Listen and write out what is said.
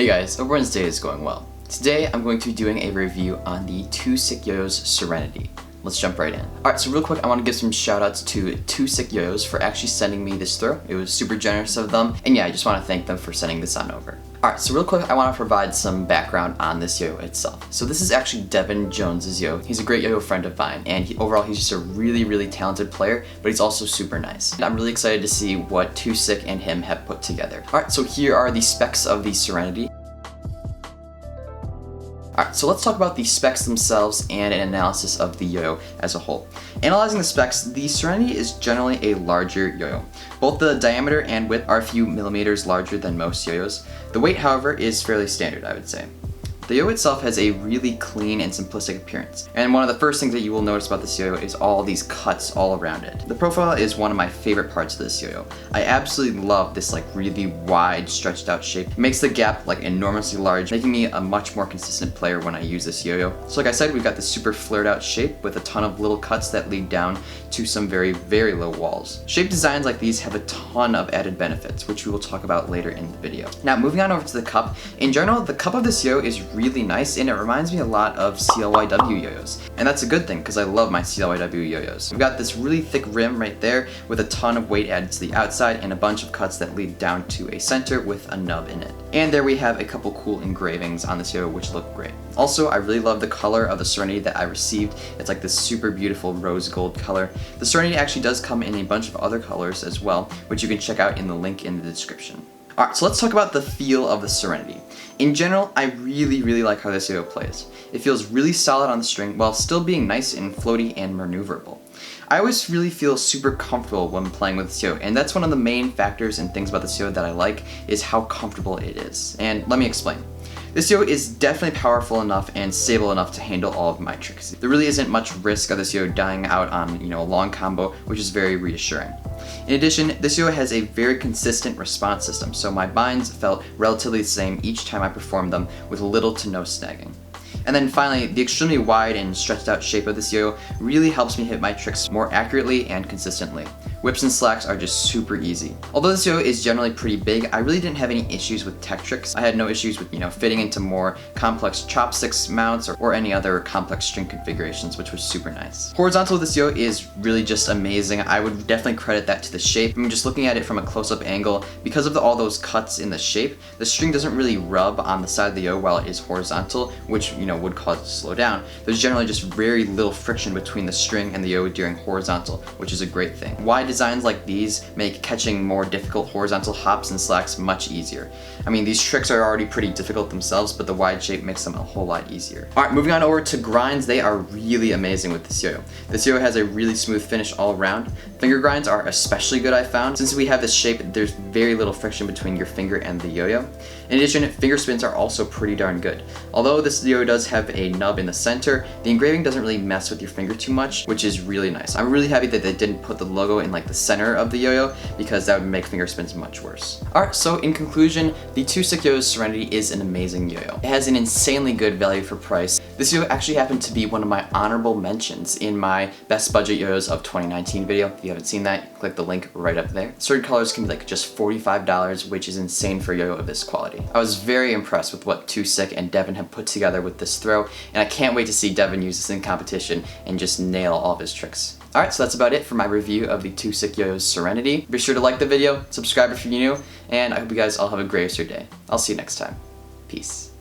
Hey guys, hope everyone's day is going well. Today I'm going to be doing a review on the 2SickYoYos Serenity. Let's jump right in. Alright, so real quick I want to give some shout outs to 2SickYoYos for actually sending me this throw. It was super generous of them, and yeah, I just want to thank them for sending this on over. Alright, so real quick I want to provide some background on this yo-yo itself. So this is actually Devin Jones's yo. He's a great yo-yo friend of mine, and overall he's just a really talented player, but he's also super nice. And I'm really excited to see what 2Sick and him have put together. Alright, so here are the specs of the Serenity. Alright, so let's talk about the specs themselves and an analysis of the yo-yo as a whole. Analyzing the specs, the Serenity is generally a larger yo-yo. Both the diameter and width are a few millimeters larger than most yo-yos. The weight, however, is fairly standard, I would say. The yo-yo itself has a really clean and simplistic appearance, and one of the first things that you will notice about this yo-yo is all these cuts all around it. The profile is one of my favorite parts of this yo-yo. I absolutely love this really wide, stretched out shape. It makes the gap enormously large, making me a much more consistent player when I use this yo-yo. So like I said, we've got this super flared out shape with a ton of little cuts that lead down to some very low walls. Shape designs like these have a ton of added benefits, which we will talk about later in the video. Now moving on over to the cup. In general, the cup of this yo-yo is really nice, and it reminds me a lot of CLYW yo-yos. And that's a good thing, because I love my CLYW yo-yos. We've got this really thick rim right there with a ton of weight added to the outside and a bunch of cuts that lead down to a center with a nub in it. And there we have a couple cool engravings on this yo-yo which look great. Also, I really love the color of the Serenity that I received. It's like this super beautiful rose gold color. The Serenity actually does come in a bunch of other colors as well, which you can check out in the link in the description. Alright, so let's talk about the feel of the Serenity. In general, I really like how this yo-yo plays. It feels really solid on the string while still being nice and floaty and maneuverable. I always really feel super comfortable when playing with this yo-yo, and that's one of the main factors and things about this yo-yo that I like is how comfortable it is. And let me explain. This yo-yo is definitely powerful enough and stable enough to handle all of my tricks. There really isn't much risk of this yo-yo dying out on, a long combo, which is very reassuring. In addition, this yo-yo has a very consistent response system, so my binds felt relatively the same each time I performed them with little to no snagging. And then finally, the extremely wide and stretched out shape of this yo-yo really helps me hit my tricks more accurately and consistently. Whips and slacks are just super easy. Although this yo-yo is generally pretty big, I really didn't have any issues with tech tricks. I had no issues with, fitting into more complex chopsticks mounts or any other complex string configurations, which was super nice. Horizontal of this yo-yo is really just amazing. I would definitely credit that to the shape. Just looking at it from a close-up angle, because of all those cuts in the shape, the string doesn't really rub on the side of the yo-yo while it is horizontal, which, would cause it to slow down. There's generally just very little friction between the string and the yo-yo during horizontal, which is a great thing. Wide designs like these make catching more difficult horizontal hops and slacks much easier. I mean, these tricks are already pretty difficult themselves, but the wide shape makes them a whole lot easier. Alright, moving on over to grinds, they are really amazing with this yo-yo. This yo-yo has a really smooth finish all around. Finger grinds are especially good, I found. Since we have this shape, there's very little friction between your finger and the yo-yo. In addition, finger spins are also pretty darn good. Although this yo-yo does have a nub in the center, the engraving doesn't really mess with your finger too much, which is really nice. I'm really happy that they didn't put the logo in the center of the yo-yo, because that would make finger spins much worse. Alright, so in conclusion, the 2SickYoYos Serenity is an amazing yo-yo. It has an insanely good value for price. This yo-yo actually happened to be one of my honorable mentions in my best budget yo-yos of 2019 video. If you haven't seen that, click the link right up there. Certain colors can be just $45, which is insane for a yo-yo of this quality. I was very impressed with what 2Sick and Devin have put together with this throw, and I can't wait to see Devin use this in competition and just nail all of his tricks. Alright, so that's about it for my review of the 2SickYoYos Serenity. Be sure to like the video, subscribe if you're new, and I hope you guys all have a great rest of your day. I'll see you next time. Peace.